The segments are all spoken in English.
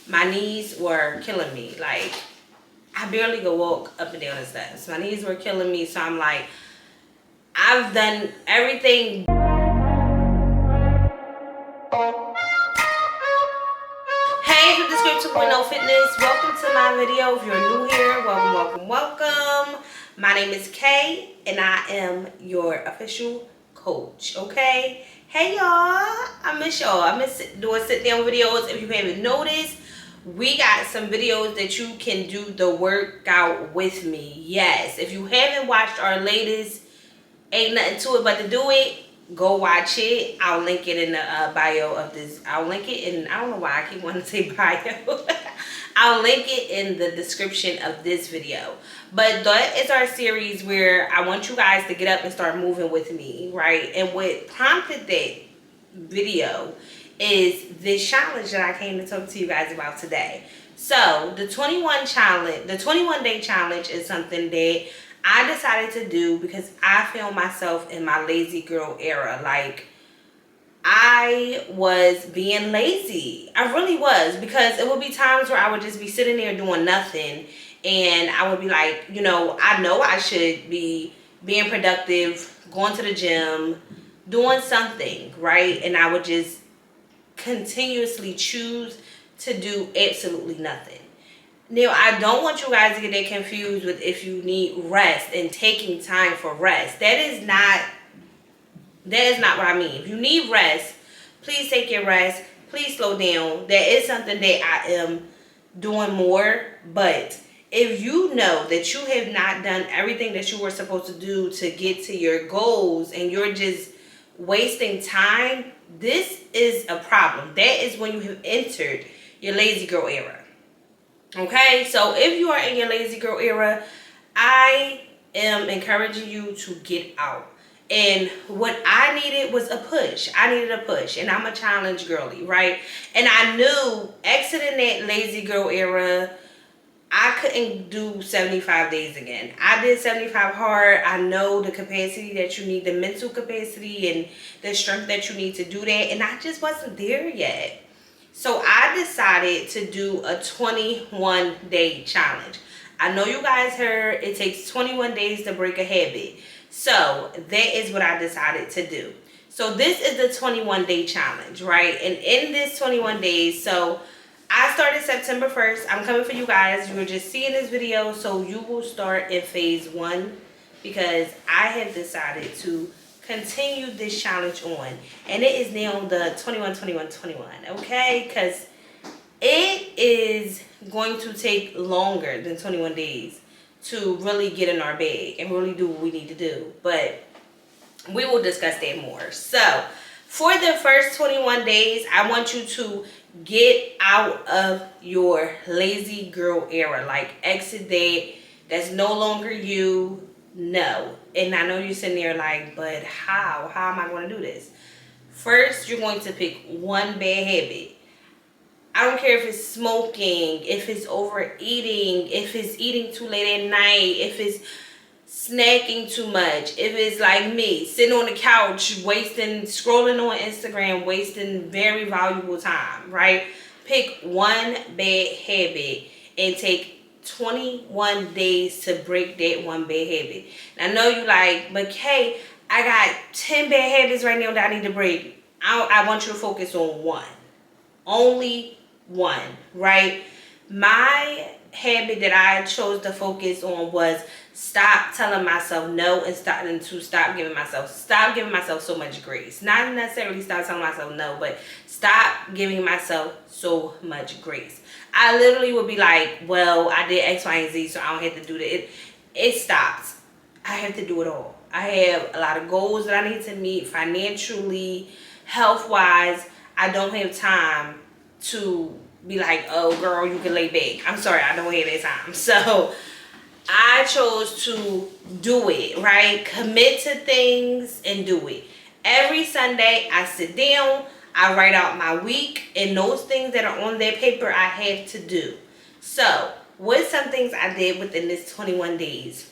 my knees were killing me. Like, I barely could walk up and down the steps. My knees were killing me, so I'm like, I've done everything. Hey, the Script 2.0 Fitness. Welcome to my video. If you're new here, welcome. My name is Kay, and I am your official coach, okay? Hey, y'all. I miss y'all. I miss doing sit-down videos. If you haven't noticed, we got some videos that you can do the workout with me. Yes, if you haven't watched our latest Ain't Nothing to It But to Do It, go watch it. I'll link it in the bio of this. I'll link it in, I don't know why I keep wanting to say bio. I'll link it in the description of this video. But that is our series where I want you guys to get up and start moving with me, right? And what prompted that video is this challenge that I came to talk to you guys about today. So the 21 day challenge is something that I decided to do because I found myself in my lazy girl era. Like, I was being lazy. I really was, because it would be times where I would just be sitting there doing nothing, and I would be like, I know I should be being productive, going to the gym, doing something, right? And I would just continuously choose to do absolutely nothing. Now, I don't want you guys to get that confused with if you need rest and taking time for rest. That is not what I mean. If you need rest, please take your rest. Please slow down. That is something that I am doing more. But if you know that you have not done everything that you were supposed to do to get to your goals and you're just wasting time, this is a problem. That is when you have entered your lazy girl era. Okay, so if you are in your lazy girl era, I am encouraging you to get out. And what I needed was a push. I needed a push, and I'm a challenge girly, right? And I knew exiting that lazy girl era, I couldn't do 75 days again. I did 75 hard. I know the capacity that you need, the mental capacity and the strength that you need to do that, and I just wasn't there yet. So I decided to do a 21-day challenge. I know you guys heard it takes 21 days to break a habit. So that is what I decided to do. So this is the 21-day challenge, right? And in this 21 days, so I started September 1st. I'm coming for you guys. You're just seeing this video, so you will start in phase 1 because I have decided to continue this challenge on, and it is now the 21, okay? Because it is going to take longer than 21 days to really get in our bag and really do what we need to do, but we will discuss that more. So for the first 21 days, I want you to get out of your lazy girl era. Like, exit that. That's no longer you. No. And I know you're sitting there like, but how? How am I going to do this? First, you're going to pick one bad habit. I don't care if it's smoking, if it's overeating, if it's eating too late at night, if it's snacking too much, if it's like me, sitting on the couch, scrolling on Instagram, wasting very valuable time, right? Pick one bad habit and take 21 days to break that one bad habit. And I know you like, but Kay, I got 10 bad habits right now that I need to break. I want you to focus on one. Only one, right? My habit that I chose to focus on was stop telling myself no and stop giving myself so much grace. Not necessarily stop telling myself no, but stop giving myself so much grace. I literally would be like, well, I did X, Y, and Z, so I don't have to do that. It stops. I have to do it all. I have a lot of goals that I need to meet financially, health-wise. I don't have time to be like, oh, girl, you can lay back. I'm sorry, I don't have that time. So I chose to do it, right? Commit to things and do it. Every Sunday, I sit down, I write out my week, and those things that are on that paper I have to do. So, what's some things I did within this 21 days?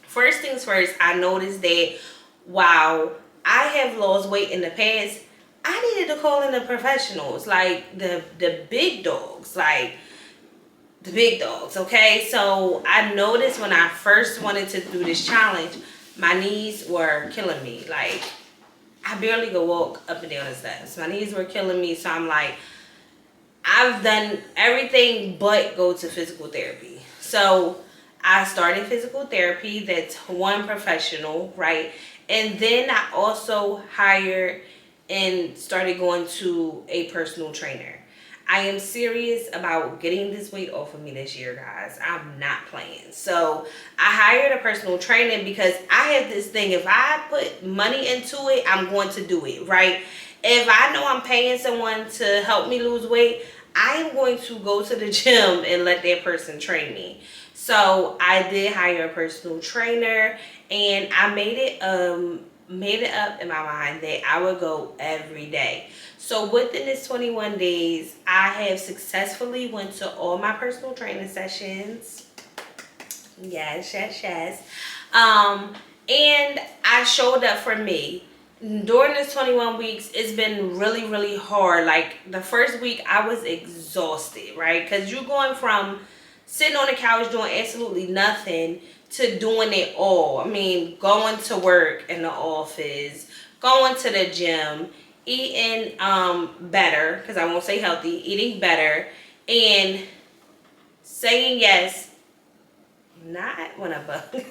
First things first, I noticed that while I have lost weight in the past, I needed to call in the professionals, like the big dogs, like the big dogs, okay? So I noticed when I first wanted to do this challenge, my knees were killing me. Like, I barely could walk up and down the steps. My knees were killing me, so I'm like, I've done everything but go to physical therapy. So I started physical therapy. That's one professional, right? And then I also hired and started going to a personal trainer. I am serious about getting this weight off of me this year, guys. I'm not playing. So I hired a personal trainer because I have this thing. If I put money into it, I'm going to do it, right? If I know I'm paying someone to help me lose weight, I am going to go to the gym and let that person train me. So I did hire a personal trainer, and I made it up in my mind that I would go every day. So within this 21 days, I have successfully went to all my personal training sessions. Yes, yes, yes. And I showed up for me. During this 21 weeks, it's been really, really hard. Like, the first week, I was exhausted, right? Because you're going from sitting on the couch doing absolutely nothing to doing it all. I mean, going to work in the office, going to the gym, eating better, because I won't say healthy, eating better, and saying yes, not when I bug,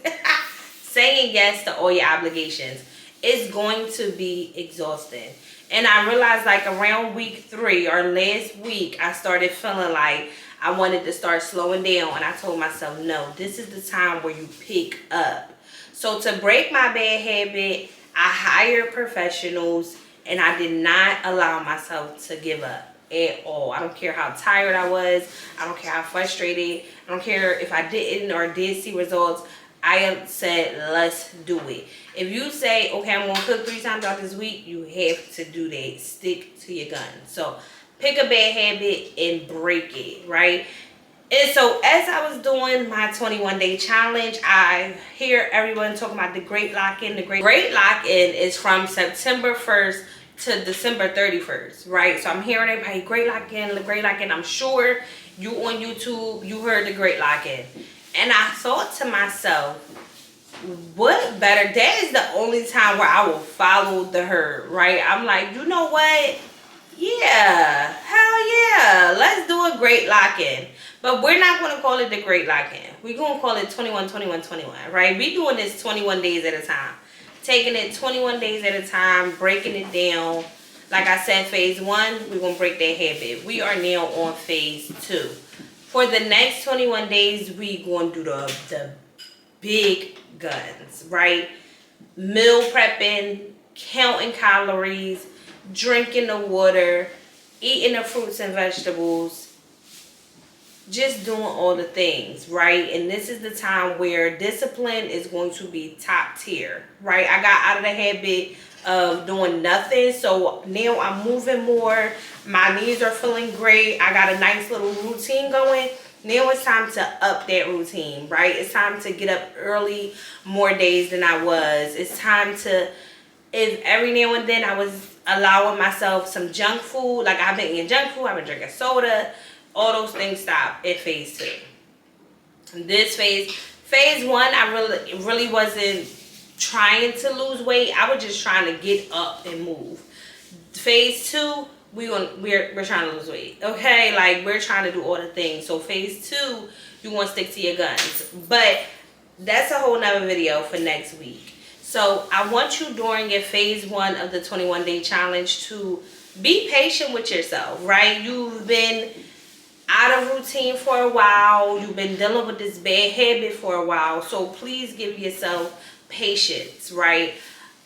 saying yes to all your obligations. It's going to be exhausting. And I realized, like, around week 3 or last week, I started feeling like I wanted to start slowing down. And I told myself, no, this is the time where you pick up. So to break my bad habit, I hired professionals, and I did not allow myself to give up at all. I don't care how tired I was. I don't care how frustrated. I don't care if I didn't or did see results. I said, let's do it. If you say, okay, I'm going to cook 3 times out this week, you have to do that. Stick to your gun. So pick a bad habit and break it, right? And so as I was doing my 21-day challenge, I hear everyone talking about the Great Lock-In. The Great Lock-In is from September 1st to December 31st, right? So I'm hearing everybody, Great Lock-In, the Great Lock-In. I'm sure you on YouTube, you heard the Great Lock-In. And I thought to myself, what better? That is the only time where I will follow the herd, right? I'm like, you know what? Yeah, hell yeah. Let's do a Great Lock-In. But we're not going to call it the Great Lock-In. We're going to call it 21, 21, 21, right? We're doing this 21 days at a time. Taking it 21 days at a time, breaking it down. Like I said, phase 1, we're going to break that habit. We are now on phase 2. For the next 21 days, we going to do the big guns, right? Meal prepping, counting calories, drinking the water, eating the fruits and vegetables, just doing all the things, right? And this is the time where discipline is going to be top tier, right? I got out of the habit of doing nothing, so now I'm moving more. My knees are feeling great. I got a nice little routine going. Now it's time to up that routine, right? It's time to get up early more days than I was. It's time to, if every now and then I was allowing myself some junk food, like I've been eating junk food, I've been drinking soda, all those things stop at phase 2. This phase 1, I really wasn't trying to lose weight. I was just trying to get up and move. Phase 2, we're trying to lose weight, okay? Like, we're trying to do all the things. So phase 2, you want to stick to your guns. But that's a whole nother video for next week. So I want you during your phase 1 of the 21-day challenge to be patient with yourself, right? You've been out of routine for a while. You've been dealing with this bad habit for a while. So please give yourself patience, right?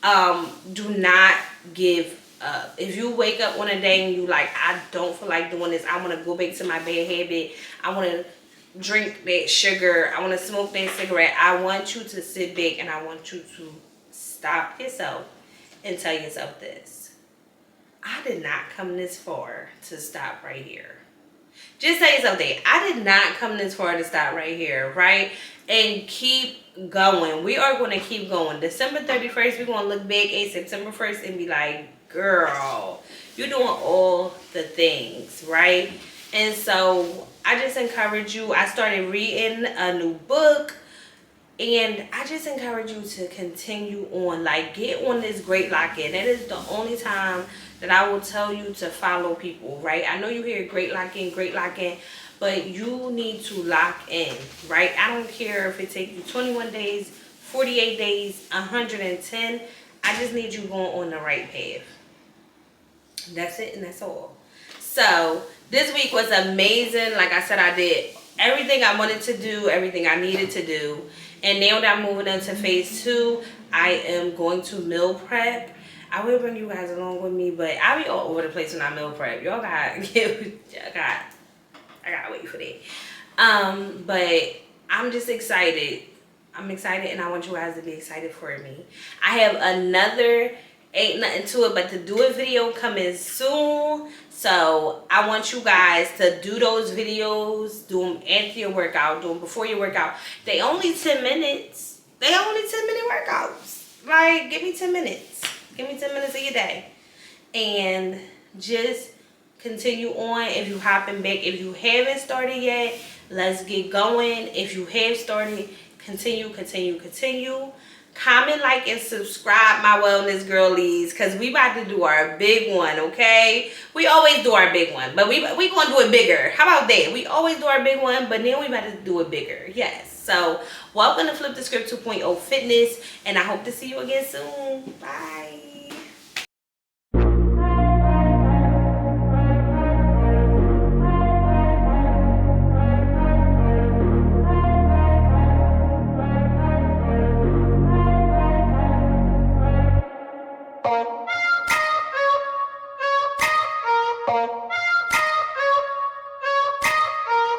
Do not give up. If you wake up on a day and you like, I don't feel like doing this, I want to go back to my bad habit, I want to drink that sugar, I want to smoke that cigarette, I want you to sit back and I want you to stop yourself and tell yourself this: I did not come this far to stop right here. Just say something. I did not come this far to stop right here, right? And keep going. We are going to keep going. December 31st, we're going to look back at September 1st and be like, girl, you're doing all the things, right? And so I just encourage you. I started reading a new book, and I just encourage you to continue on. Like, get on this Great Lock-In. That is the only time that I will tell you to follow people, right? I know you hear Great Lock-In, but you need to lock in, right? I don't care if it takes you 21 days, 48 days, 110. I just need you going on the right path. That's it, and that's all. So this week was amazing. Like I said, I did everything I wanted to do, everything I needed to do. And now that I'm moving into phase 2, I am going to meal prep. I will bring you guys along with me, but I'll be all over the place when I meal prep. Y'all got, I gotta wait for that. But I'm just excited. I'm excited, and I want you guys to be excited for me. I have another Ain't Nothing to It But to Do It video coming soon. So I want you guys to do those videos. Do them after your workout. Do them before your workout. They only 10 minutes. They only 10-minute workouts. Like, give me 10 minutes. Give me 10 minutes of your day. And just continue on. If you hopping back, if you haven't started yet, let's get going. If you have started, continue. Comment, like, and subscribe, my wellness girlies, because we about to do our big one, okay? We always do our big one, but we gonna do it bigger. How about that? We always do our big one, but now we about to do it bigger. Yes. So welcome to Flip the Script 2.0 Fitness, and I hope to see you again soon. Bye.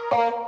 Bye.